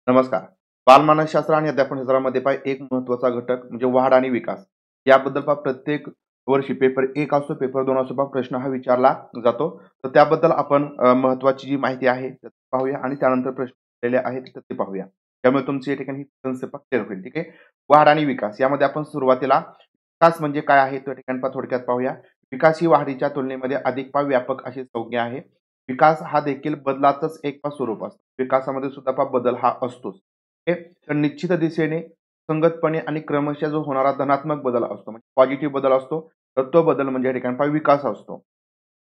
नमस्कार. बालमानसशास्त्र आणि अध्यापन शास्त्रामध्ये एक महत्त्वाचा घटक म्हणजे वाढ आणि विकास. याबद्दल प्रत्येक वर्षी पेपर 1 असतो, पेपर 2 असतो प्रश्न हा विचारला जातो. तर त्याबद्दल आपण महत्त्वाची जी माहिती आहे ते पाहूया आणि त्यानंतर प्रश्न दिलेले आहेत तर ते पाहूया. त्यामुळे तुमची या ठिकाणी कन्सेप्ट क्लिअर होईल. ठीक आहे. वाढ आणि विकास यामध्ये आपण सुरुवातीला विकास म्हणजे काय आहे त्या ठिकाणी थोडक्यात पाहूया. विकास ही वाढीच्या तुलनेमध्ये अधिक व्यापक अशी संज्ञा आहे. विकास हा देखील बदलाचंच एक स्वरूप असतं. विकासामध्ये सुद्धा बदल हा असतोच. ओके. तर निश्चित दिशेने, संगतपणे आणि क्रमशः जो होणारा धनात्मक बदल असतो म्हणजे पॉझिटिव्ह बदल असतो, तर तो बदल म्हणजे या ठिकाणी विकास असतो.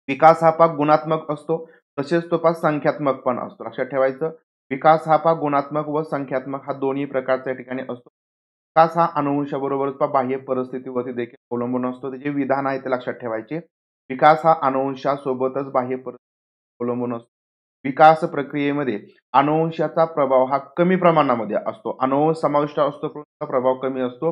विकास हा गुणात्मक असतो, तसेच तो संख्यात्मक पण असतो. लक्षात ठेवायचं. विकास हा गुणात्मक व संख्यात्मक हा दोन्ही प्रकारचा या ठिकाणी असतो. विकास हा अनुवंशाबरोबरच बाह्य परिस्थितीवरती देखील अवलंबून असतो. त्याचे विधान आहे ते लक्षात ठेवायचे. विकास हा अनुवंशासोबतच बाह्य परिस्थितीवर अवलंबून असतो. विकास प्रक्रियेमध्ये अनुवंशाचा प्रभाव हा कमी प्रमाणामध्ये असतो. अनुवंश समाविष्ट असतो पण त्याचा प्रभाव कमी असतो.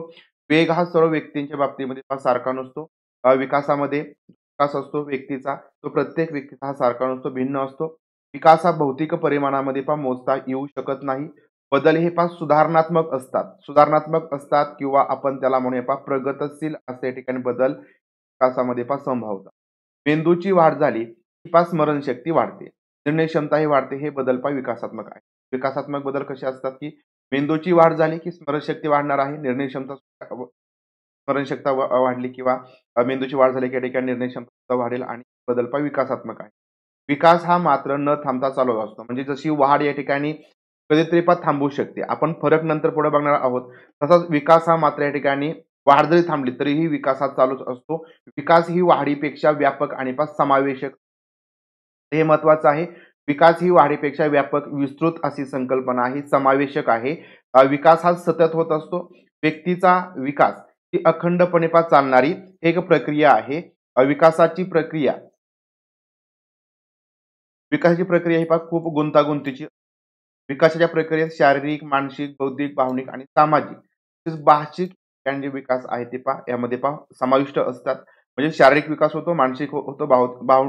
वेग हा सर्व व्यक्तींच्या बाबतीमध्ये सारखा नसतो. विकासामध्ये विकास असतो व्यक्तीचा, तो प्रत्येक व्यक्तीचा हा सारखा नसतो, भिन्न असतो. विकास हा भौतिक परिमाणामध्ये मोजता येऊ शकत नाही. बदल हे सुधारणात्मक असतात. सुधारणात्मक असतात किंवा आपण त्याला म्हणूया प्रगतशील असे या ठिकाणी बदल विकासामध्ये संभावतात. मेंदूची वाढ झाली की स्मरणशक्ती वाढते. निर्णय क्षमता ही वाढते. हे बदल विकासात्मक आहे. विकासात्मक बदल कसे असतात की मेंदूची वाढ झाली की स्मरणशक्ती वाढणार आहे. निर्णय क्षमता स्मरणशक्ती वाढली किंवा मेंदूची वाढ झाली की या ठिकाणी निर्णय क्षमता वाढेल आणि बदल विकासात्मक आहे. विकास हा मात्र न थांबता चालू असतो. म्हणजे जशी वाढ या ठिकाणी कधीतरी थांबू शकते. आपण फरक नंतर पुढे बघणार आहोत. तसाच विकास हा मात्र या ठिकाणी वाढ जरी थांबली तरीही विकास हा चालूच असतो. विकास ही वाढीपेक्षा व्यापक आणि समावेशक हे महत्वाचं आहे. विकास ही वाढीपेक्षा व्यापक विस्तृत अशी संकल्पना आहे, समावेशक आहे. विकास हा सतत होत असतो. व्यक्तीचा विकास ही अखंडपणे चालणारी एक प्रक्रिया आहे. विकासाची प्रक्रिया विकासाची प्रक्रिया ही खूप गुंतागुंतीची. विकासाच्या प्रक्रियेत शारीरिक, मानसिक, बौद्धिक, भावनिक आणि सामाजिक तसेच भाषिक जे विकास आहे ते यामध्ये समाविष्ट असतात. म्हणजे शारीरिक विकास होतो, मानसिक होतो,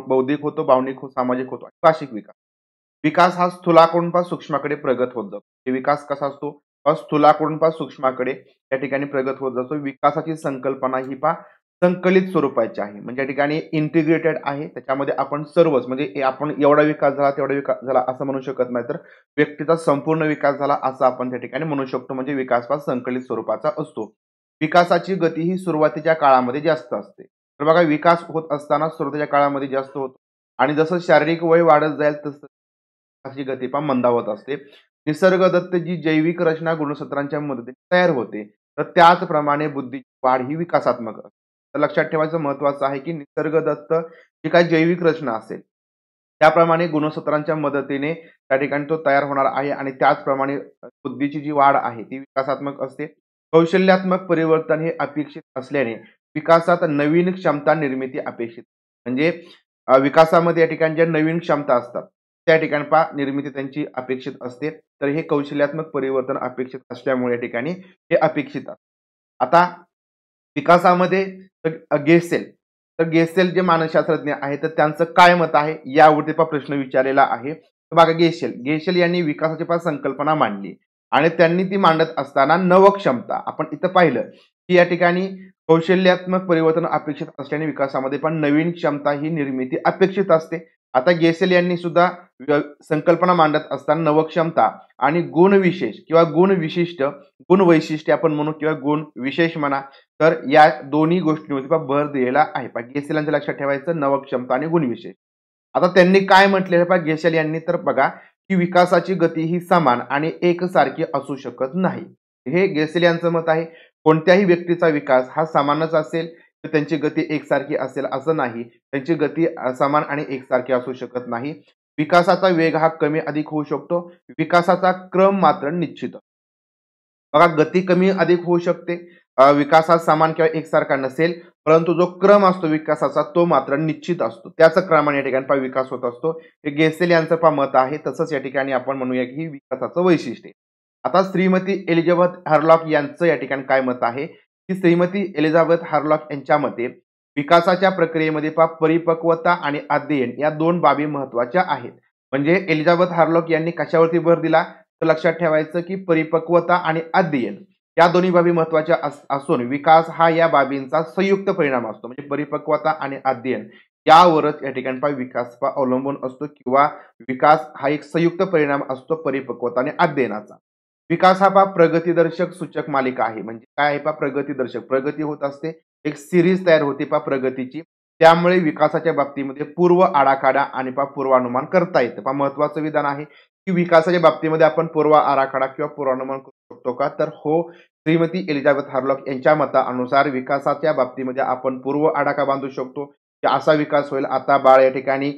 बौद्धिक होतो, भावनिक होतो, सामाजिक होतो आणि भाषिक विकास. विकास हा स्थूलाकडून सूक्ष्माकडे प्रगत होत जातो. हे विकास कसा असतो? स्थूलाकडून सूक्ष्माकडे या ठिकाणी प्रगत होत जातो. विकासाची संकल्पना ही संकलित स्वरूपाची आहे. म्हणजे या ठिकाणी इंटिग्रेटेड आहे. त्याच्यामध्ये आपण सर्वच म्हणजे आपण एवढा विकास झाला, तेवढा विकास झाला असं म्हणू शकत नाही. तर व्यक्तीचा संपूर्ण विकास झाला असं आपण त्या ठिकाणी म्हणू शकतो. म्हणजे विकास संकलित स्वरूपाचा असतो. विकासाची गती ही सुरुवातीच्या काळामध्ये जास्त असते. तर बघा विकास होत असताना सुरुवातीच्या काळामध्ये जास्त होतो आणि जसं शारीरिक वय वाढत जाईल तसं विकासाची गती मंदावत असते. निसर्गदत्त जी जैविक रचना गुणसूत्रांच्या मदतीने तयार होते, तर त्याचप्रमाणे बुद्धीची वाढ ही विकासात्मक असते. तर लक्षात ठेवायचं महत्वाचं आहे की निसर्गदत्त जी काही जैविक रचना असेल त्याप्रमाणे गुणसूत्रांच्या मदतीने त्या ठिकाणी तो तयार होणार आहे आणि त्याचप्रमाणे बुद्धीची जी वाढ आहे ती विकासात्मक असते. कौशल्यात्मक परिवर्तन हे अपेक्षित असल्याने विकासात नवीन क्षमता निर्मिती अपेक्षित. म्हणजे विकासामध्ये या ठिकाणी ज्या नवीन क्षमता असतात त्या ठिकाणी निर्मिती त्यांची अपेक्षित असते. तर हे कौशल्यात्मक परिवर्तन अपेक्षित असल्यामुळे या ठिकाणी हे अपेक्षित असते. आता विकासामध्ये गेसेल तर गेसेल जे मानसशास्त्रज्ञ आहेत तर त्यांचं काय मत आहे यावरती प्रश्न विचारलेला आहे. तर बघा गेशेल यांनी विकासाची संकल्पना मांडली आणि त्यांनी ती मांडत असताना नवक्षमता आपण इथं पाहिलं की या ठिकाणी कौशल्यात्मक परिवर्तन अपेक्षित असल्याने विकासामध्ये नवीन क्षमता ही निर्मिती अपेक्षित असते. आता गेसेल यांनी सुद्धा संकल्पना मांडत असताना नवक्षमता आणि गुण विशेष किंवा गुण विशिष्ट गुण वैशिष्ट्य आपण म्हणू किंवा गुण विशेष म्हणा तर या दोन्ही गोष्टींवरती भर दिलेला आहे. गेसेल यांचं लक्षात ठेवायचं नवक्षमता आणि गुण विशेष. आता त्यांनी काय म्हटलेलं गेसेल यांनी तर बघा की विकासाची गती ही समान आणि एकसारखी असू शकत नाही. हे गेसेल यांचं मत आहे. कोणत्याही व्यक्तीचा विकास हा समानच असेल तर त्यांची गती एकसारखी असेल असं नाही. त्यांची गती समान आणि एकसारखी असू शकत नाही. विकासाचा वेग हा कमी अधिक होऊ शकतो. विकासाचा क्रम मात्र निश्चित. बघा गती कमी अधिक होऊ शकते. विकास हा समान किंवा एकसारखा नसेल परंतु जो क्रम असतो विकासाचा तो मात्र निश्चित असतो. त्याच क्रमाने या ठिकाणी विकास होत असतो. हे गेसेल यांचं मत आहे. तसंच या ठिकाणी आपण म्हणूया की विकासाचं वैशिष्ट्य. आता श्रीमती एलिझाबेथ हार्लॉक यांचं या ठिकाणी काय मत आहे की श्रीमती एलिझाबेथ हार्लॉक यांच्या मते विकासाच्या प्रक्रियेमध्ये परिपक्वता आणि अध्ययन या दोन बाबी महत्वाच्या आहेत. म्हणजे एलिझाबेथ हार्लॉक यांनी कशावरती भर दिला तर लक्षात ठेवायचं की परिपक्वता आणि अध्ययन या दोन्ही बाबी महत्वाच्या असून विकास हा या बाबींचा संयुक्त परिणाम असतो. म्हणजे परिपक्वता आणि अध्ययन यावरच या ठिकाणी विकास अवलंबून असतो किंवा विकास हा एक संयुक्त परिणाम असतो परिपक्वता आणि अध्ययनाचा. विकास हा प्रगतीदर्शक सूचक मालिका आहे. म्हणजे काय आहे प्रगतीदर्शक, प्रगती होत असते, एक सिरीज तयार होते प्रगतीची. त्यामुळे विकासाच्या बाबतीमध्ये पूर्व आराखडा आणि पूर्वानुमान करता येतं. महत्वाचं विधान आहे की विकासाच्या बाबतीमध्ये आपण पूर्व आराखडा किंवा पूर्वानुमान करू शकतो का? तर हो. श्रीमती एलिझाबेथ हार्लॉक यांच्या मतानुसार विकासाच्या बाबतीमध्ये आपण पूर्व आराखडा बांधू शकतो की असा विकास होईल, आता बाळ या ठिकाणी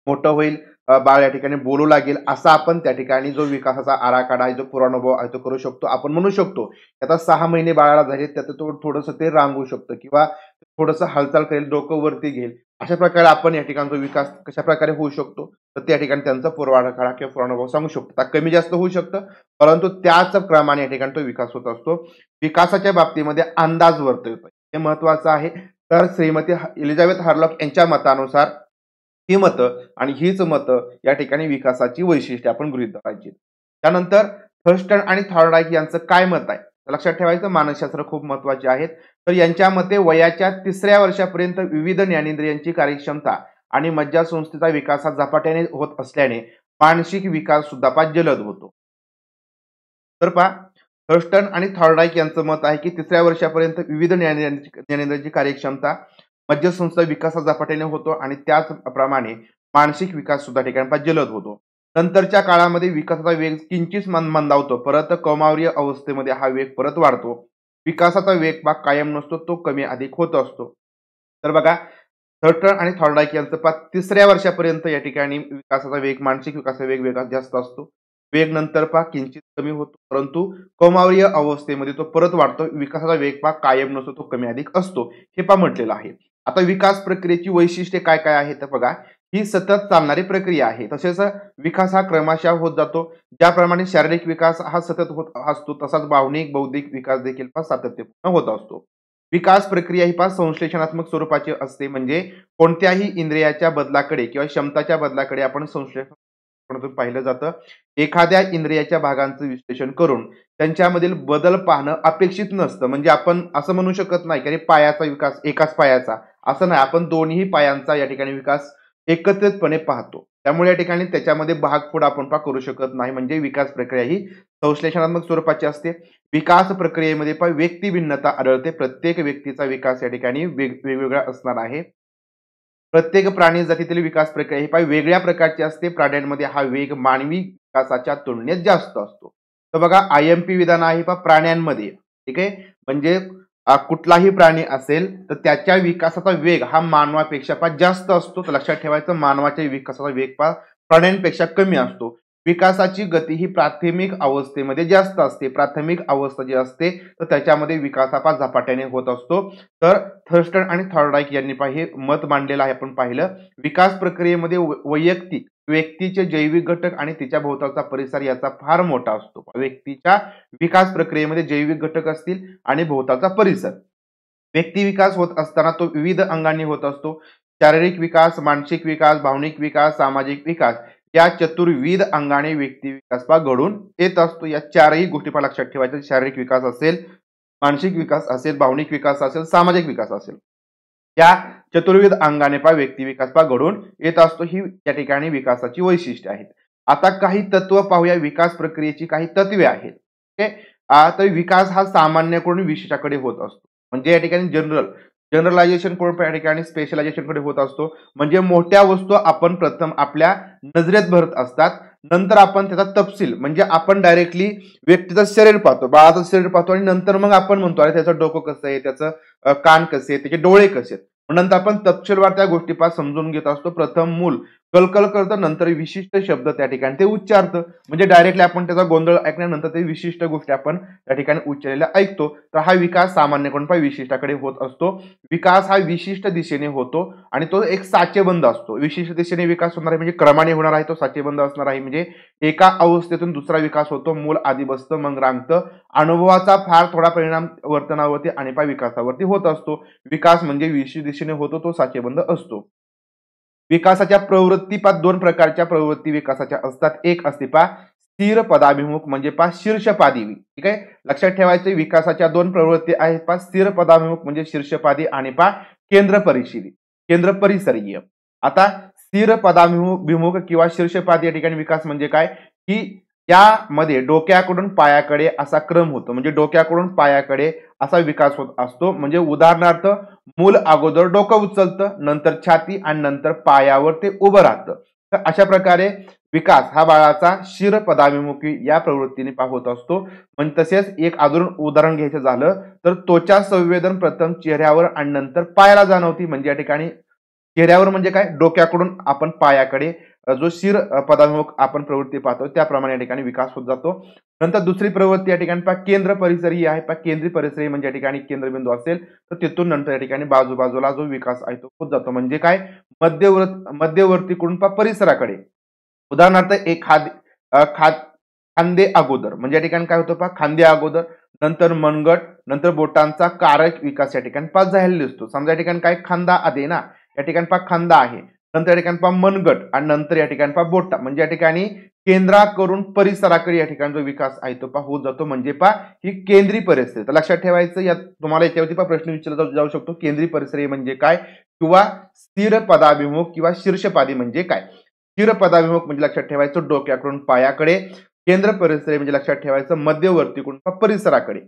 मोठं होईल, बाळ या ठिकाणी बोलू लागेल, असा आपण त्या ठिकाणी जो विकासाचा आराखडा आहे, जो पूर्वानुभव आहे तो करू शकतो. आपण म्हणू शकतो आता 6 महिने बाळाला झाले, त्याचं तो थोडंसं ते रांगू शकतं किंवा थोडंसं हालचाल करेल, डोकं वरती घेईल. अशा प्रकारे आपण या ठिकाणचा विकास कशा प्रकारे होऊ शकतो, तर त्या ठिकाणी त्यांचा पूर्व आराखडा किंवा पूर्वानुभव सांगू शकतो. आता कमी जास्त होऊ शकतं, परंतु त्याच क्रमाने या ठिकाणी तो विकास होत असतो. विकासाच्या बाबतीमध्ये अंदाज वर्तवतो, हे महत्वाचं आहे. तर श्रीमती एलिझाबेथ हार्लॉक यांच्या मतानुसार ही मतं आणि हीच मतं या ठिकाणी विकासाची वैशिष्ट्ये आपण गृहीत धरायची. त्यानंतर थर्स्टन आणि थॉर्नडाईक यांचं काय मत आहे? लक्षात ठेवायचं, मानसशास्त्र खूप महत्वाचे आहेत. तर यांच्या मते वयाच्या 3ऱ्या वर्षापर्यंत विविध ज्ञानेंद्रियांची कार्यक्षमता आणि मज्जासंस्थेचा विकास हा झपाट्याने होत असल्याने मानसिक विकास सुद्धा जलद होतो. तर थर्स्टन आणि थॉर्नडाईक यांचं मत आहे की 3ऱ्या वर्षापर्यंत विविध ज्ञानेंद्रियांची कार्यक्षमता, मज्जासंस्था विकास झपाट्याने होतो आणि त्याचप्रमाणे मानसिक विकास सुद्धा ठिकाणी जलद होतो. नंतरच्या काळामध्ये विकासाचा वेग किंचित मंदावतो, परत कौमार्य अवस्थेमध्ये हा वेग परत वाढतो. विकासाचा वेग कायम नसतो, तो कमी अधिक होत असतो. तर बघा, थर्स्टन आणि थॉर्नडाईक यांचं 3ऱ्या वर्षापर्यंत या ठिकाणी विकासाचा वेग, मानसिक विकासाचा वेग वेगात जास्त असतो. वेग नंतर किंचित कमी होतो, परंतु कौमार्य अवस्थेमध्ये तो परत वाढतो. विकासाचा वेग कायम नसतो, तो कमी अधिक असतो, हे म्हटलेलं आहे. आता विकास प्रक्रियेची वैशिष्ट्ये काय काय आहेत तर बघा, ही सतत चालणारी प्रक्रिया आहे. तसेच विकास हा क्रमशः होत जातो. ज्याप्रमाणे शारीरिक विकास हा सतत होत असतो, तसाच भावनिक बौद्धिक विकास देखील सातत्यपूर्ण होत असतो. विकास प्रक्रिया ही संश्लेषणात्मक स्वरूपाची असते. म्हणजे कोणत्याही इंद्रियाच्या बदलाकडे किंवा क्षमताच्या बदलाकडे आपण संश्लेषण पाहिलं जातं. एखाद्या इंद्रियाच्या भागांचं विश्लेषण करून त्यांच्यामधील बदल पाहणं अपेक्षित नसतं. म्हणजे आपण असं म्हणू शकत नाही की पायाचा विकास एकाच पायाचा, असं नाही. आपण दोन्ही पायांचा या ठिकाणी विकास एकत्रितपणे पाहतो. त्यामुळे या ठिकाणी त्याच्यामध्ये भागफोड आपण करू शकत नाही. म्हणजे विकास प्रक्रिया ही संश्लेषणात्मक स्वरूपाची असते. विकास प्रक्रियेमध्ये व्यक्ती भिन्नता आढळते. प्रत्येक व्यक्तीचा विकास या ठिकाणी वेगवेगळा असणार आहे. प्रत्येक प्राणी जातीतील विकास प्रक्रिया ही वेगळ्या प्रकारची असते. प्राण्यांमध्ये हा वेग मानवी विकासाच्या तुलनेत जास्त असतो. तर बघा, IMP विधान आहे प्राण्यांमध्ये, ठीक आहे. म्हणजे कुठलाही प्राणी असेल तर त्याच्या विकासाचा वेग हा मानवापेक्षा जास्त असतो. तर लक्षात ठेवायचं, मानवाच्या विकासाचा वेग प्राण्यांपेक्षा कमी असतो. विकासाची गती ही प्राथमिक अवस्थेमध्ये जास्त असते. प्राथमिक अवस्था जी असते तर त्याच्यामध्ये विकास झपाट्याने होत असतो. तर थर्स्टन आणि थॉर्नडाईक यांनी हे मत मांडलेलं आहे. आपण पाहिलं, विकास प्रक्रियेमध्ये वैयक्तिक व्यक्तीचे जैविक घटक आणि तिच्या भोवतालचा परिसर याचा फार मोठा असतो. व्यक्तीच्या विकास प्रक्रियेमध्ये जैविक घटक असतील आणि भोवतालचा परिसर. व्यक्ती विकास होत असताना तो विविध अंगांनी होत असतो. शारीरिक विकास, मानसिक विकास, भावनिक विकास, सामाजिक विकास या चतुर्विध अंगाने व्यक्ती विकास घडून येत असतो. या चारही गोष्टी लक्षात ठेवायच्या. शारीरिक विकास असेल, मानसिक विकास असेल, भावनिक विकास असेल, सामाजिक विकास असेल, या चतुर्विध अंगाने व्यक्ती विकास घडून येत असतो. ही या ठिकाणी विकासाची वैशिष्ट्ये आहेत. आता काही तत्व पाहूया. विकास प्रक्रियेची काही तत्वे आहेत. तर विकास हा सामान्यकडून विशेषाकडे होत असतो. म्हणजे या ठिकाणी जनरलायझेशन कडून या ठिकाणी स्पेशलायझेशन कडे होत असतो. म्हणजे मोठ्या वस्तू आपण प्रथम आपल्या नजरेत भरत असतात, नंतर आपण त्याचा तपशील, म्हणजे आपण डायरेक्टली व्यक्तीचं शरीर पाहतो, बाळाचं शरीर पाहतो आणि नंतर मग आपण म्हणतो अरे त्याचं डोकं कसं आहे, त्याचं कान कसे आहेत, त्याचे डोळे कसे आहेत. नंतर आपण तपशीलवार त्या गोष्टी समजून घेत असतो. प्रथम मूल कलकल करतं, नंतर विशिष्ट शब्द त्या ठिकाणी ते उच्चारतं. म्हणजे डायरेक्टली आपण त्याचा गोंधळ ऐकल्यानंतर ते विशिष्ट गोष्टी आपण त्या ठिकाणी उच्चारलेल्या ऐकतो. तर हा विकास सामान्यकडून विशिष्टाकडे होत असतो. विकास हा विशिष्ट दिशेने होतो आणि तो एक साचेबंद असतो. विशिष्ट दिशेने विकास होणार आहे म्हणजे क्रमाने होणार आहे, तो साचेबंद असणार आहे. म्हणजे एका अवस्थेतून दुसरा विकास होतो. मूल आधी बसतं, मग रांगतं. अनुभवाचा फार थोडा परिणाम वर्तनावरती आणि विकासावरती होत असतो. विकास म्हणजे विशिष्ट दिशेने होतो, तो साचेबंद असतो. विकासाच्या प्रवृत्ती 2 प्रकारच्या प्रवृत्ती विकासाच्या असतात. एक असते स्थिर पदाभिमुख म्हणजे पहा शीर्षपादी. ठीक आहे, लक्षात ठेवायचे विकासाच्या दोन प्रवृत्ती आहेत पहा, स्थिर पदाभिमुख म्हणजे शीर्षपादी आणि पहा केंद्र परिसरीय. आता स्थिर पदाभिमुख किंवा शीर्षपादी या ठिकाणी विकास म्हणजे काय, की यामध्ये डोक्याकडून पायाकडे असा क्रम होतो, म्हणजे डोक्याकडून पायाकडे असा विकास होत असतो. म्हणजे उदाहरणार्थ मूल अगोदर डोकं उचलतं, नंतर छाती आणि नंतर पायावर ते उभं राहतं. तर अशा प्रकारे विकास हा बाळाचा शीर पदाभिमुखी या प्रवृत्तीने होत असतो. म्हणजे तसेच एक अजून उदाहरण घ्यायचं झालं तर त्वचा संवेदन प्रथम चेहऱ्यावर आणि नंतर पायाला जाणवती. म्हणजे या ठिकाणी चेहऱ्यावर म्हणजे काय, डोक्याकडून आपण पायाकडे जो शीर पदाभिमुख आपण प्रवृत्ती पाहतो त्याप्रमाणे या ठिकाणी विकास होत जातो. नंतर दुसरी प्रवृत्ती या ठिकाणी केंद्र परिसरी आहे. केंद्रीय परिसरी म्हणजे या ठिकाणी केंद्रबिंदू असेल तर तिथून नंतर या ठिकाणी बाजूबाजूला जो विकास आहे तो होत जातो. म्हणजे काय, मध्यवर्तीकडून परिसराकडे. उदाहरणार्थ एक खांदे अगोदर म्हणजे या ठिकाणी काय होतं खांदे अगोदर, नंतर मनगट, नंतर बोटांचा कारक विकास या ठिकाणी झालेला दिसतो. समजा या ठिकाणी काय खांदा आधी ना, या ठिकाणी खांदा आहे, नंतर या ठिकाणी मनगट आणि नंतर या ठिकाणी बोटा. म्हणजे या ठिकाणी केंद्राकडून परिसराकडे या ठिकाणी जो विकास आहे तो होत जातो. म्हणजे ही केंद्रीय परिसरी. तर लक्षात ठेवायचं, या तुम्हाला याच्यावरती प्रश्न विचारला जाऊ शकतो, केंद्रीय परिसरी म्हणजे काय किंवा स्थिर पदाभिमुख किंवा शीर्षपादी म्हणजे काय. स्थिर पदाभिमुख म्हणजे लक्षात ठेवायचं डोक्याकडून पायाकडे, केंद्र परिसरी म्हणजे लक्षात ठेवायचं मध्यवर्तीकडून परिसराकडे.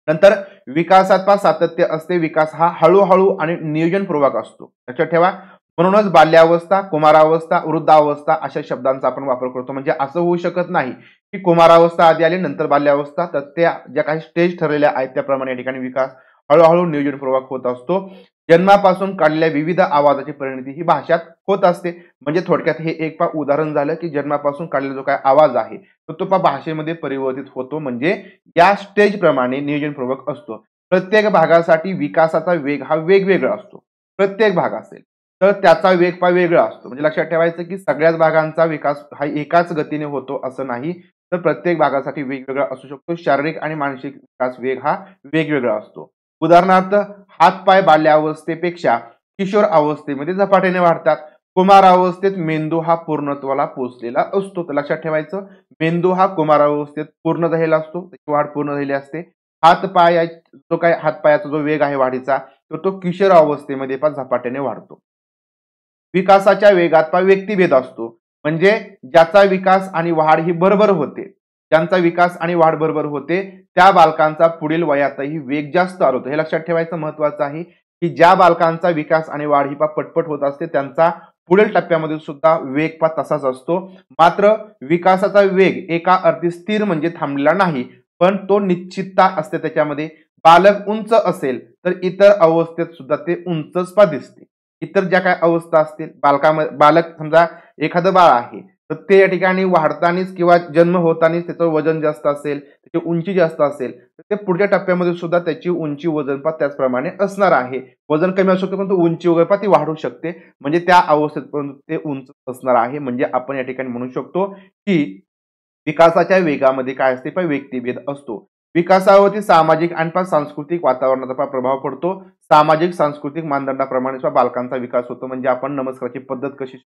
नंतर विकासात सातत्य असते. विकास हा हळूहळू आणि नियोजनपूर्वक असतो. लक्षात ठेवा. म्हणूनच बाल्यावस्था, कुमारावस्था, वृद्धावस्था अशा शब्दांचा आपण वापर करतो. म्हणजे असं होऊ शकत नाही की कुमारावस्था आधी आली नंतर बाल्यावस्था. तर त्या ज्या काही स्टेज ठरलेल्या आहेत त्याप्रमाणे या ठिकाणी विकास हळूहळू नियोजनपूर्वक होत असतो. जन्मापासून काढलेल्या विविध आवाजाची परिणती ही भाषात होत असते. म्हणजे थोडक्यात हे एक उदाहरण झालं की जन्मापासून काढलेला जो काय आवाज आहे तो भाषेमध्ये परिवर्तित होतो. म्हणजे या स्टेज प्रमाणे नियोजनपूर्वक असतो. प्रत्येक भागासाठी विकासाचा वेग हा वेगवेगळा असतो. प्रत्येक भाग असेल तर त्याचा वेग वेगळा असतो. म्हणजे लक्षात ठेवायचं की सगळ्याच भागांचा विकास हा एकाच गतीने होतो असं नाही, तर प्रत्येक भागासाठी वेगवेगळा असू शकतो. शारीरिक आणि मानसिक विकास वेग हा वेगवेगळा असतो. उदाहरणार्थ हातपाय बाल्यावस्थेपेक्षा किशोर अवस्थेमध्ये झपाट्याने वाढतात. कुमार अवस्थेत मेंदू हा पूर्णत्वाला पोहोचलेला असतो. तर लक्षात ठेवायचं, मेंदू हा कुमार अवस्थेत पूर्ण झालेला असतो, त्याची वाढ पूर्ण झालेली असते. हातपायाचा जो वेग आहे वाढीचा तो किशोर अवस्थेमध्ये झपाट्याने वाढतो. विकासाच्या वेगात व्यक्तिभेद असतो. म्हणजे ज्याचा विकास आणि वाढ ही बरोबर होते, ज्यांचा विकास आणि वाढ बरोबर होते त्या बालकांचा पुढील वयातही वेग जास्त होतो. हे लक्षात ठेवायचं महत्वाचं आहे की ज्या बालकांचा विकास आणि वाढ ही पटपट होत असते त्यांचा पुढील टप्प्यामध्ये सुद्धा वेग तसाच असतो. मात्र विकासाचा वेग एका अर्थी स्थिर म्हणजे थांबलेला नाही, पण तो निश्चितता असते त्याच्यामध्ये. बालक उंच असेल तर इतर अवस्थेत सुद्धा ते उंचच दिसते. इतर ज्या काही अवस्था असतील बालक समजा एखादं बाळ आहे तर ते या ठिकाणी वाढतानीच किंवा जन्म होतानीच त्याचं वजन जास्त असेल, त्याची उंची जास्त असेल तर ते पुढच्या टप्प्यामध्ये सुद्धा त्याची उंची वजन त्याचप्रमाणे असणार आहे. वजन कमी असू शकते परंतु उंची वगैरे ती वाढू शकते. म्हणजे त्या अवस्थेत ते उंच असणार आहे. म्हणजे आपण या ठिकाणी म्हणू शकतो की विकासाच्या वेगामध्ये काय असते व्यक्तिभेद असतो. विकासावरती सामाजिक आणि सांस्कृतिक वातावरणाचा प्रभाव पडतो. सामाजिक सांस्कृतिक मानदंडाप्रमाणे बालकांचा विकास होतो. म्हणजे आपण नमस्काराची पद्धत कशी,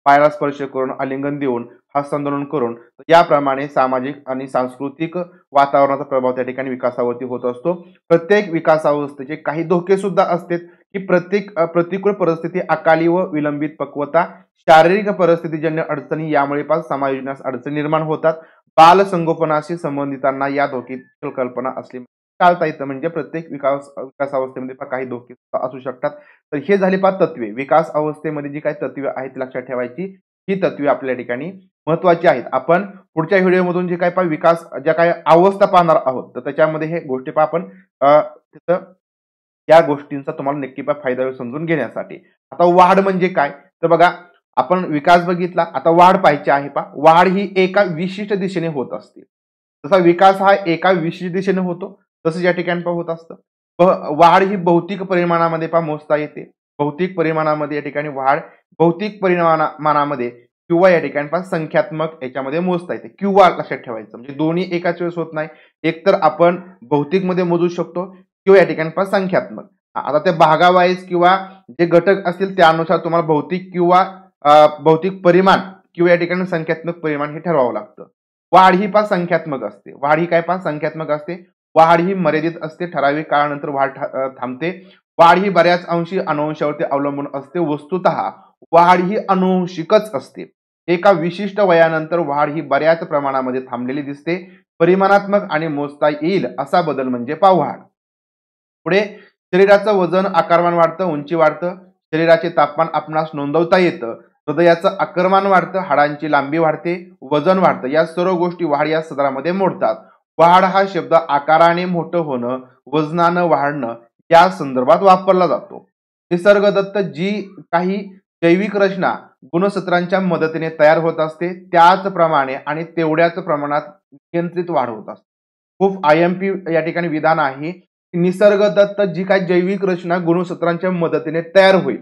पायाला स्पर्श करून, आलिंगन देऊन, हस्तांदोलन करून, याप्रमाणे सामाजिक आणि सांस्कृतिक वातावरणाचा प्रभाव त्या ठिकाणी विकासावरती होत असतो. प्रत्येक विकासावस्थेचे काही धोके सुद्धा असतात की प्रतिकूल परिस्थिती, अकाली व विलंबित पक्वता, शारीरिक परिस्थितीजन्य अडचणी यामुळे समायोजनास अडचणी निर्माण होतात. बाल संगोपनाशी संबंधितांना या धोक्याची कल्पना असली टाळता येतं. म्हणजे प्रत्येक विकासावस्थेमध्ये काही धोके असू शकतात. तर हे झाले तत्वे. विकास अवस्थेमध्ये जी काही तत्वे आहेत लक्षात ठेवायची. ही तत्वे आपल्या ठिकाणी महत्वाची आहेत. आपण पुढच्या व्हिडिओमधून जे काही विकास ज्या काही अवस्था पाहणार आहोत तर त्याच्यामध्ये हे गोष्टी आपण तिथं या गोष्टींचा तुम्हाला नक्की फायदा समजून घेण्यासाठी. आता वाढ म्हणजे काय तर बघा, आपण विकास बघितला, आता वाढ पाहायची आहे. वाढ ही एका विशिष्ट दिशेने होत असते. जसा विकास हा एका विशिष्ट दिशेने होतो तसंच या ठिकाणी होत असतं. वाढ ही भौतिक परिमाणामध्ये मोजता येते. भौतिक परिमाणामध्ये या ठिकाणी वाढ भौतिक परिमाणामध्ये किंवा या ठिकाणी संख्यात्मक याच्यामध्ये मोजता येते. किंवा लक्षात ठेवायचं, म्हणजे दोन्ही एकाच वेळेस होत नाही. एक तर आपण भौतिक मध्ये मोजू शकतो किंवा या ठिकाणी संख्यात्मक. आता ते भागावाईज किंवा जे घटक असतील त्यानुसार तुम्हाला भौतिक किंवा भौतिक परिमाण किंवा या ठिकाणी संख्यात्मक परिमाण हे ठरवावं लागतं. वाढ ही पहा संख्यात्मक असते. वाढ ही काय पहा संख्यात्मक असते. वाढ ही मर्यादित असते. ठराविक काळानंतर वाढ थांबते. वाढ ही बऱ्याच अंशी अनुवंशावरती अवलंबून असते. वस्तुतः वाढ ही अनुवंशिकच असते. एका विशिष्ट वयानंतर वाढ ही बऱ्याच प्रमाणामध्ये थांबलेली दिसते. परिमाणात्मक आणि मोजता येईल असा बदल म्हणजे पहा वाढ. पुढे शरीराचं वजन आकारमान वाढतं, उंची वाढतं, शरीराचे तापमान आपणास नोंदवता येतं, हृदयाचं आकारमान वाढतं, हाडांची लांबी वाढते, वजन वाढतं. या सर्व गोष्टी वाढ या सदरामध्ये मोडतात. वाढ हा शब्द आकाराने मोठं होणं, वजनानं वाढणं या संदर्भात वापरला जातो. निसर्गदत्त जी काही जैविक रचना गुणसूत्रांच्या मदतीने तयार होत असते त्याचप्रमाणे आणि तेवढ्याच प्रमाणात नियंत्रित वाढ होत असते. खूप IMP या ठिकाणी विधान आहे. निसर्गदत्त जी काही जैविक रचना गुणसूत्रांच्या मदतीने तयार होईल.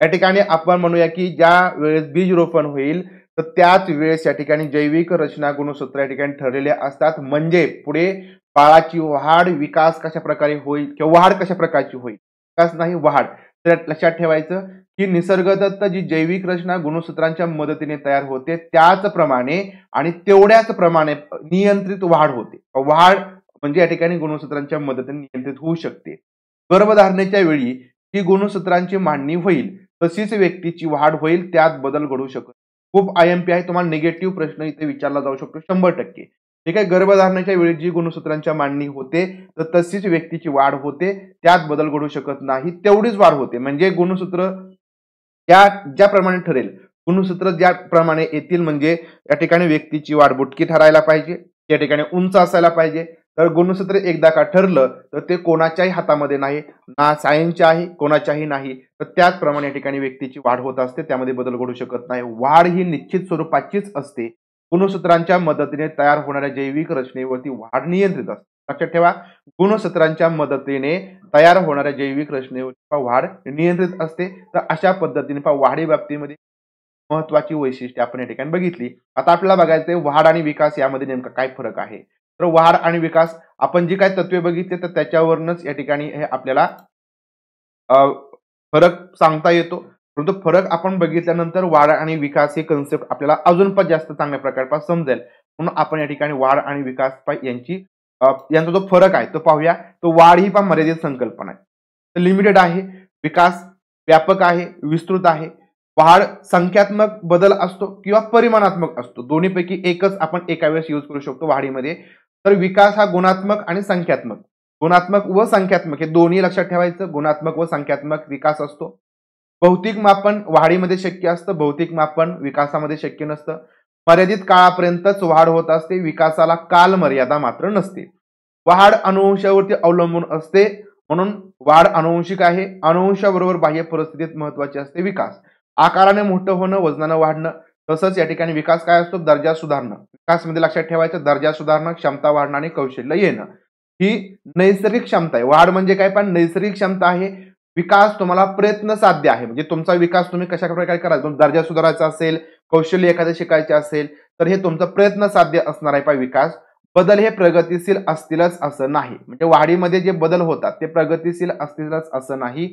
या ठिकाणी आपण म्हणूया की ज्या वेळेस बीज रोपण होईल तर त्याच वेळेस या ठिकाणी जैविक रचना गुणसूत्र या ठिकाणी ठरलेले असतात. म्हणजे पुढे बाळाची वाढ विकास कशा प्रकारे होईल किंवा वाढ कशा प्रकारची होईल, विकास नाही वाढ. तर लक्षात ठेवायचं की निसर्गदत्त जी जैविक रचना गुणसूत्रांच्या मदतीने तयार होते त्याचप्रमाणे आणि तेवढ्याच प्रमाणे नियंत्रित वाढ होते. वाढ म्हणजे या ठिकाणी गुणसूत्रांच्या मदतीने नियंत्रित होऊ शकते. गर्भधारणेच्या वेळी ही गुणसूत्रांची मांडणी होईल, तशीच व्यक्तीची वाढ होईल, त्यात बदल घडू शकतो. खूप IMP आहे, तुम्हाला निगेटिव्ह प्रश्न इथे विचारला जाऊ शकतो 100%. ठीक आहे, गर्भधारणेच्या वेळी जी गुणसूत्रांच्या मांडणी होते तर तशीच व्यक्तीची वाढ होते, त्यात बदल घडू शकत नाही, तेवढीच वाढ होते. म्हणजे गुणसूत्र ज्याप्रमाणे ठरेल, गुणसूत्र ज्याप्रमाणे येतील म्हणजे या ठिकाणी व्यक्तीची वाढ बुटकी ठरायला पाहिजे, या ठिकाणी उंच असायला पाहिजे. तर गुणसूत्र एकदा का ठरलं तर ते कोणाच्याही हातामध्ये नाही, ना सायन्सचे आहे कोणाच्याही नाही. तर त्याचप्रमाणे या ठिकाणी व्यक्तीची वाढ होत असते, त्यामध्ये बदल घडू शकत नाही. वाढ ही निश्चित स्वरूपाचीच असते. गुणसूत्रांच्या मदतीने तयार होणाऱ्या जैविक रचनेवरती वाढ नियंत्रित असते. लक्षात ठेवा, गुणसूत्रांच्या मदतीने तयार होणाऱ्या जैविक रचनेवर वाढ नियंत्रित असते. तर अशा पद्धतीने वाढी बाबतीमध्ये महत्वाची वैशिष्ट्ये आपण या ठिकाणी बघितली. आता आपल्याला बघायचंय वाढ आणि विकास यामध्ये नेमका काय फरक आहे. तर वाढ आणि विकास आपण जी काही तत्वे बघितली तर त्याच्यावरूनच या ठिकाणी हे आपल्याला फरक सांगता येतो. परंतु फरक आपण बघितल्यानंतर वाढ आणि विकास ही कन्सेप्ट आपल्याला अजून पण जास्त चांगल्या प्रकारे समजेल. म्हणून आपण या ठिकाणी वाढ आणि विकास यांचा जो फरक आहे तो पाहूया. तो वाढ ही पण मर्यादित संकल्पना आहे, लिमिटेड आहे. विकास व्यापक आहे, विस्तृत आहे. वाढ संख्यात्मक बदल असतो किंवा परिमाणात्मक असतो, दोन्हीपैकी एकच आपण एका वेळेस यूज करू शकतो वाढीमध्ये. तर विकास हा गुणात्मक आणि संख्यात्मक, गुणात्मक व संख्यात्मक हे दोन्ही लक्षात ठेवायचं. गुणात्मक व संख्यात्मक विकास असतो. भौतिक मापन वाढीमध्ये शक्य असतं, भौतिक मापन विकासामध्ये शक्य नसतं. मर्यादित काळापर्यंतच वाढ होत असते, विकासाला काल मर्यादा मात्र नसते. वाढ अनुवंशावरती अवलंबून असते, म्हणून वाढ अनुवंशिक आहे. अनुवंशाबरोबर बाह्य परिस्थितीत महत्वाचे असते विकास. आकाराने मोठं होणं, वजनानं वाढणं. तसंच या ठिकाणी विकास काय असतो, दर्जा सुधारणं. विकास मध्ये लक्षात ठेवायचं दर्जा सुधारणं, क्षमता वाढणं आणि कौशल्य येणं. ही नैसर्गिक क्षमता आहे. वाढ म्हणजे काय पण नैसर्गिक क्षमता आहे. विकास तुम्हाला प्रयत्न साध्य आहे, म्हणजे तुमचा विकास तुम्ही कशा प्रकारे कराल. दर्जा सुधारायचा असेल, कौशल्य एखादं शिकायचे असेल तर हे तुमचं प्रयत्न साध्य असणार आहे. विकास बदल हे प्रगतिशील असतीलच असं नाही, म्हणजे वाढीमध्ये जे बदल होतात ते प्रगतिशील असतीलच असं नाही.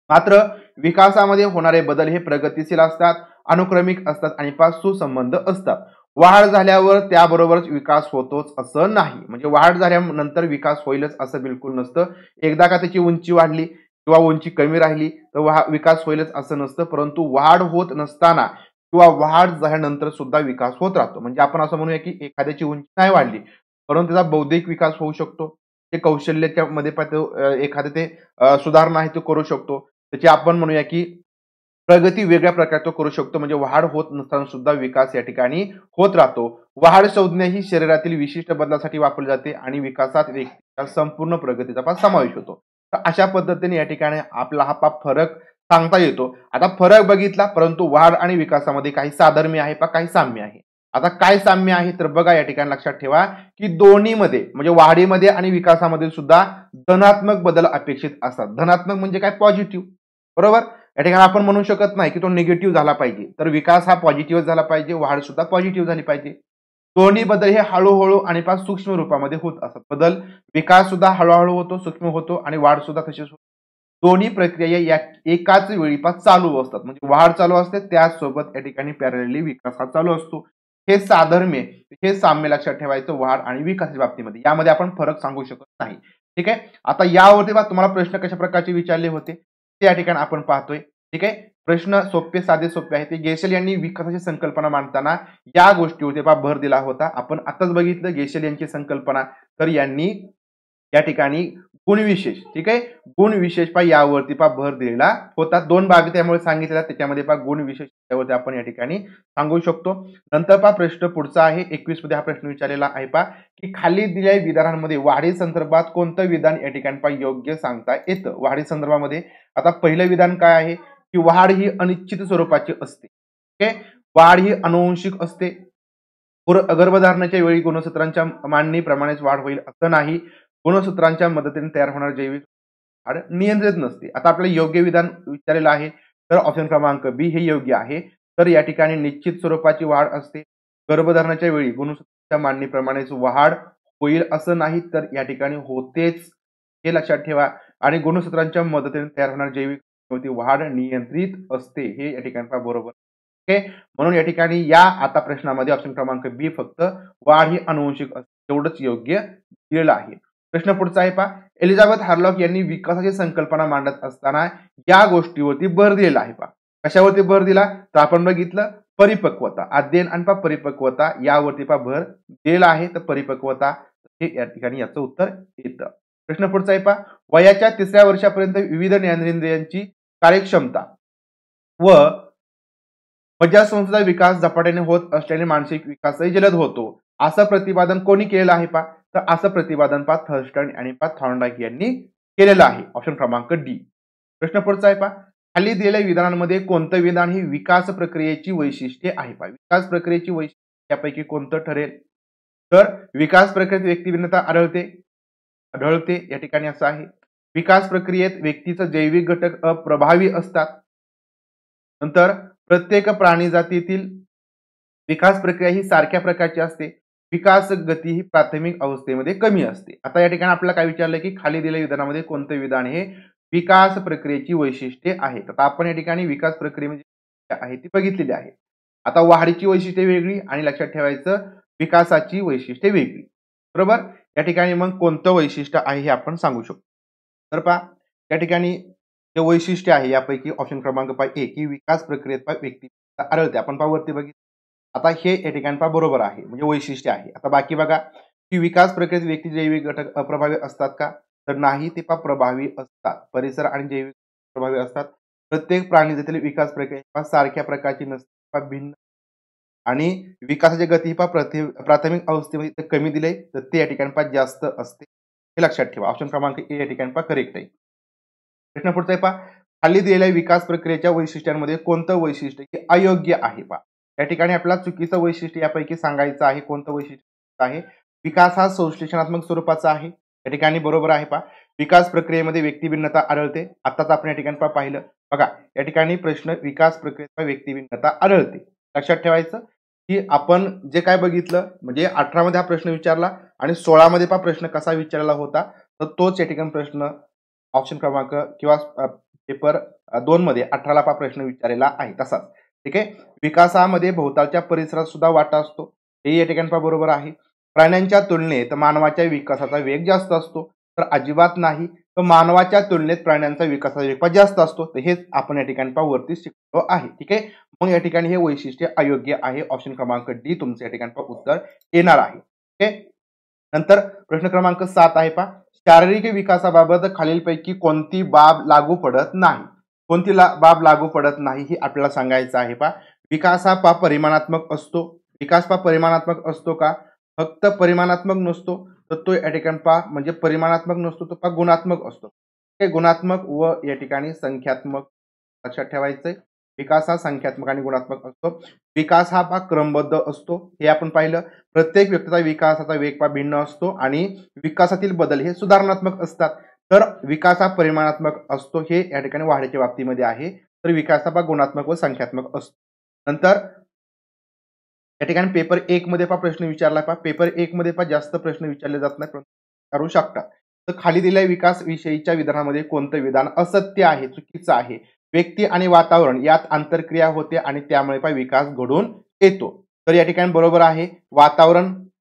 मात्र विकासामध्ये होणारे बदल हे प्रगतिशील असतात, अनुक्रमिक असतात आणि सुसंबंध असतात. वाढ झाल्यावर त्याबरोबरच विकास होतोच असं नाही, म्हणजे वाढ झाल्यानंतर विकास होईलच असं बिलकुल नसतं. एकदा का त्याची उंची वाढली किंवा उंची कमी राहिली तर विकास होईलच असं नसतं. परंतु वाढ होत नसताना किंवा वाढ झाल्यानंतर सुद्धा विकास होत राहतो. म्हणजे आपण असं म्हणूया की एखाद्याची उंची नाही वाढली परंतु त्याचा बौद्धिक विकास होऊ शकतो. ते कौशल्याच्या मध्ये एखादे ते सुधारणा आहे तो करू शकतो. त्याची आपण म्हणूया की प्रगती वेगळ्या प्रकारे तो करू शकतो. म्हणजे वाढ होत नसताना सुद्धा विकास या ठिकाणी होत राहतो. वाढ संज्ञा ही शरीरातील विशिष्ट बदलासाठी वापरली जाते आणि विकासात व्यक्तीच्या संपूर्ण प्रगतीचा समावेश होतो. तर अशा पद्धतीने या ठिकाणी आपला हा फरक सांगता येतो. आता फरक बघितला, परंतु वाढ आणि विकासामध्ये काही साधर्म्य आहे काही साम्य आहे. आता काय साम्य आहे तर बघा, या ठिकाणी लक्षात ठेवा की दोन्हीमध्ये म्हणजे वाढीमध्ये आणि विकासामध्ये सुद्धा धनात्मक बदल अपेक्षित असतात. धनात्मक म्हणजे काय, पॉझिटिव्ह, बरोबर. या ठिकाणी आपण म्हणू शकत नाही की तो निगेटिव्ह झाला पाहिजे. तर विकास हा पॉझिटिव्ह झाला पाहिजे, वाढ सुद्धा पॉझिटिव्ह झाली पाहिजे. दोन्ही बदल हे हळूहळू आणि सूक्ष्म रूपामध्ये होत असतात. बदल विकास सुद्धा हळूहळू होतो, सूक्ष्म होतो आणि वाढ सुद्धा तशीच होते. दोन्ही प्रक्रिया या एकाच वेळी चालू असतात. म्हणजे वाढ चालू असते त्याचसोबत या ठिकाणी पॅरलली विकास हा चालू असतो. हे साधर्म्य, हे साम्य लक्षात ठेवायचं वाढ आणि विकासाच्या बाबतीमध्ये. यामध्ये आपण फरक सांगू शकत नाही. ठीक आहे. आता यावरती तुम्हाला प्रश्न कशा प्रकारचे विचारले होते ते या ठिकाणी आपण पाहतोय. ठीक आहे. प्रश्न सोपे साधे सोपे आहेत. गेशेल यांनी विकासाची संकल्पना मांडताना या गोष्टीवरती भर दिला होता. आपण आताच बघितलं गेशेल यांची संकल्पना, तर यांनी या ठिकाणी गुणविशेष, ठीक आहे, गुणविशेष यावरती भर दिलेला होता. दोन बाबी त्यामुळे सांगितलेल्या, त्याच्यामध्ये गुणविशेष त्यावरती आपण या ठिकाणी सांगू शकतो. नंतर प्रश्न पुढचा आहे 21 मध्ये हा प्रश्न विचारलेला आहे की खाली दिलेल्या विधानांमध्ये वाढी संदर्भात कोणतं विधान या ठिकाणी योग्य सांगता येतं. वाढी संदर्भामध्ये आता पहिलं विधान काय आहे की वाढ ही अनिश्चित स्वरूपाची असते. ठीक आहे. वाढ ही अनुवंशिक असते. गर्भधारणाच्या वेळी गुणसूत्रांच्या मांडणीप्रमाणेच वाढ होईल असं नाही. गुणसूत्रांच्या मदतीने तयार होणार जैविक वाढ नियंत्रित नसते. आता आपल्याला योग्य विधान विचारलेलं आहे, तर ऑप्शन क्रमांक बी हे योग्य आहे. तर या ठिकाणी निश्चित स्वरूपाची वाढ असते. गर्भधारणाच्या वेळी गुणसूत्रांच्या मांडणीप्रमाणेच वाढ होईल असं नाही, तर या ठिकाणी होतेच, हे लक्षात ठेवा. आणि गुणसूत्रांच्या मदतीने तयार होणार जैविक वाढ नियंत्रित असते, हे या ठिकाणी बरोबर. ओके. म्हणून या ठिकाणी या आता प्रश्नामध्ये ऑप्शन क्रमांक बी फक्त वाढ ही अनुवंशिक असते एवढंच योग्य दिलेलं आहे. प्रश्न पुढचा आहे एलिझाबेथ हार्लॉक यांनी विकासाची संकल्पना मांडत असताना या गोष्टीवरती भर दिलेला आहे कशावरती भर दिला, तर आपण बघितलं परिपक्वता, अध्ययन आणि परिपक्वता यावरती भर दिलेला आहे. तर परिपक्वता हे या ठिकाणी याचं उत्तर येतं. प्रश्न पुढचा आहे वयाच्या 3ऱ्या वर्षापर्यंत विविध ज्ञानेंद्रियांची कार्यक्षमता व मज्जासंस्थेचा विकास झपाट्याने होत असल्याने मानसिक विकासही जलद होतो, असं प्रतिपादन कोणी केलेलं आहे तर असं प्रतिपादन थर्स्टन आणि थॉर्नडाईक यांनी केलेलं आहे. ऑप्शन क्रमांक डी. प्रश्न पुढचा आहे खाली दिलेल्या विधानांमध्ये कोणतं विधान ही विकास प्रक्रियेची वैशिष्ट्ये आहे विकास प्रक्रियेची वैशिष्ट्ये यापैकी कोणतं ठरेल, तर विकास प्रक्रियेत व्यक्तिभिन्नता आढळते या ठिकाणी असं आहे. विकास प्रक्रियेत व्यक्तीचा जैविक घटक अप्रभावी असतात. नंतर प्रत्येक प्राणी जातीतील विकास प्रक्रिया ही सारख्या प्रकारची असते. विकास गती ही प्राथमिक अवस्थेमध्ये कमी असते. आता या ठिकाणी आपल्याला काय विचारलं की खाली दिलेल्या विधानामध्ये कोणतं विधान हे विकास प्रक्रियेची वैशिष्ट्ये आहेत. आता आपण या ठिकाणी विकास प्रक्रियेमध्ये आहे ती बघितलेली आहे. आता वाढीची वैशिष्ट्ये वेगळी आणि लक्षात ठेवायचं विकासाची वैशिष्ट्ये वेगळी, बरोबर. या ठिकाणी मग कोणतं वैशिष्ट्य आहे हे आपण सांगू शकतो. तर या ठिकाणी जे वैशिष्ट्य आहे यापैकी ऑप्शन क्रमांक ए की विकास प्रक्रियेत व्यक्ती आढळते. आपण वरती बघितलं. आता हे या ठिकाणी बरोबर आहे, म्हणजे वैशिष्ट्य आहे. आता बाकी बघा की विकास प्रक्रियेत व्यक्ती जैविक घटक अप्रभावी असतात का, तर नाही, ते प्रभावी असतात. परिसर आणि जैविक प्रभावी असतात. प्रत्येक प्राणी जातील विकास प्रक्रिया सारख्या प्रकारची नसते, भिन्न, आणि विकासाची गती प्राथमिक अवस्थेमध्ये कमी दिले तर ते या ठिकाणी जास्त असते, हे लक्षात ठेवा. ऑप्शन क्रमांक ए या ठिकाणी करेक्ट आहे. प्रश्न पुढचा आहे खाली दिलेल्या विकास प्रक्रियेच्या वैशिष्ट्यांमध्ये कोणतं वैशिष्ट्य अयोग्य आहे या ठिकाणी आपल्याला चुकीचं वैशिष्ट्य यापैकी सांगायचं आहे. कोणतं वैशिष्ट्य आहे, विकास हा संश्लेषणात्मक स्वरूपाचा आहे, या ठिकाणी बरोबर आहे विकास प्रक्रियेमध्ये व्यक्तिभिन्नता आढळते. आताच आपण या ठिकाणी पाहिलं बघा, या ठिकाणी प्रश्न विकास प्रक्रियेत व्यक्तिभिन्नता आढळते. लक्षात ठेवायचं की आपण जे काय बघितलं, म्हणजे 18 मध्ये हा प्रश्न विचारला आणि 16 मध्ये प्रश्न कसा विचारला होता, तर तोच या ठिकाणी प्रश्न ऑप्शन क्रमांक किंवा पेपर 2 मध्ये 18 ला प्रश्न विचारलेला आहे तसाच. ठीक आहे. विकासामध्ये भोवतालच्या परिसरात सुद्धा वाटा असतो, हे या ठिकाणी बरोबर आहे. प्राण्यांच्या तुलनेत मानवाच्या विकासाचा वेग जास्त असतो, तर अजिबात नाही. तर मानवाच्या तुलनेत प्राण्यांचा विकासाचा वेग जास्त असतो, तर हेच आपण या ठिकाणी वरती शिकलो आहे. ठीक आहे. मग या ठिकाणी हे वैशिष्ट्य अयोग्य आहे. ऑप्शन क्रमांक डी तुमचं या ठिकाणी उत्तर येणार आहे. ओके. नंतर प्रश्न क्रमांक 7 आहे शारीरिक विकासाबाबत खालीलपैकी कोणती बाब लागू पडत नाही. कोणती बाब लागू पडत नाही हे आपल्याला सांगायचं आहे विकास हा परिमाणात्मक असतो. विकास परिमाणात्मक असतो का, फक्त परिमाणात्मक नसतो, तर तो या ठिकाणी म्हणजे परिमाणात्मक नसतो, तो गुणात्मक असतो. हे गुणात्मक व या ठिकाणी संख्यात्मक लक्षात ठेवायचंय. विकास हा संख्यात्मक आणि गुणात्मक असतो. विकास हा क्रमबद्ध असतो, हे आपण पाहिलं. प्रत्येक व्यक्तीचा विकासाचा वेग भिन्न असतो आणि विकासातील बदल हे सुधारणात्मक असतात. तर विकास हा परिमाणात्मक असतो, हे या ठिकाणी वाढीच्या बाबतीमध्ये आहे. तर विकास हा गुणात्मक व संख्यात्मक असतो. नंतर या ठिकाणी पेपर 1 मध्ये प्रश्न विचारला पेपर 1 मध्ये जास्त प्रश्न विचारले जात नाही, करू शकतात. तर खाली दिलेल्या विकास विषयीच्या विधानामध्ये कोणतं विधान असत्य आहे, चुकीचं आहे. व्यक्ती आणि वातावरण यात आंतरक्रिया होते आणि त्यामुळे विकास घडून येतो. तर या ठिकाणी बरोबर आहे. वातावरण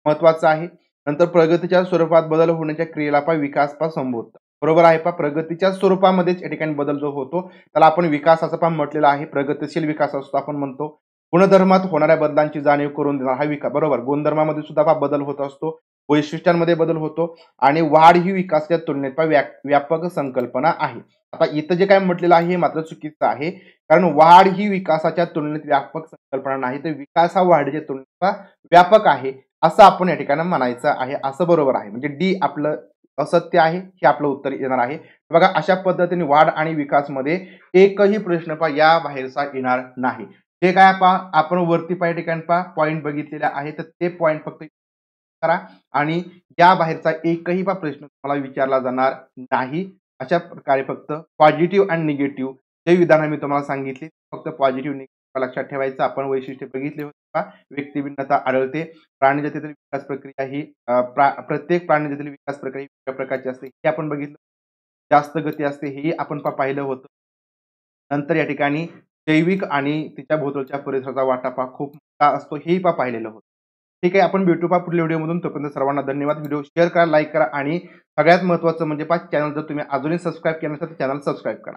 महत्वाचं आहे. नंतर प्रगतीच्या स्वरूपात बदल होण्याच्या क्रियेला विकास संबोधतात. बरोबर आहे प्रगतीच्या स्वरूपामध्येच या ठिकाणी बदल जो होतो त्याला आपण विकास असं म्हटलेलं आहे. प्रगतिशील विकास असतो आपण म्हणतो. गुणधर्मात होणाऱ्या बदलांची जाणीव करून देणार हा विकास. बरोबर, गुणधर्मामध्ये सुद्धा बदल होत असतो, वैशिष्ट्यांमध्ये बदल होतो आणि वाढ ही विकासाच्या तुलनेत व्यापक संकल्पना आहे. आता इथं जे काय म्हटलेलं आहे हे मात्र चुकीचं आहे. कारण वाढ ही विकासाच्या तुलनेत व्यापक संकल्पना नाही, तर विकास हा वाढीच्या तुलनेत व्यापक आहे असं आपण या ठिकाणी म्हणायचं आहे. असं बरोबर आहे. म्हणजे डी आपलं असत्य आहे, हे आपलं उत्तर येणार आहे. बघा अशा पद्धतीने वाढ आणि विकासमध्ये एकही प्रश्न या बाहेरचा येणार नाही. जे काय आपण वरती या ठिकाणी पॉईंट बघितलेला आहे, तर ते पॉईंट फक्त करा आणि या बाहेरचा एकही प्रश्न तुम्हाला विचारला जाणार नाही. अशा प्रकारे फक्त पॉझिटिव्ह आणि निगेटिव्ह जे विधानं मी तुम्हाला सांगितली फक्त पॉझिटिव्ह निगेटिव्ह लक्षात ठेवायचं. आपण वैशिष्ट्य बघितले होते व्यक्तिभिन्नता आढळते. प्राणीजातीतील विकास प्रक्रिया ही प्रत्येक प्राणीजातीतील विकास प्रक्रिया वेगळ्या प्रकारची असते हे आपण बघितलं. जास्त गती असते हे आपण पाहिलं होतं. नंतर या ठिकाणी जैविक आणि तिच्या भोवतालच्या परिसराचा वाटा खूप मोठा असतो हेही पाहिलेलं होतं. ठीक आहे, आपण भेटू पुढल्या व्हिडिओमधून. तोपर्यंत सर्वांना धन्यवाद. व्हिडिओ शेअर करा, लाईक करा आणि सगळ्यात महत्त्वाचं म्हणजे चॅनल जर तुम्ही अजूनही सबस्क्राईब केलं नसेल तर चॅनल सबस्क्राईब करा.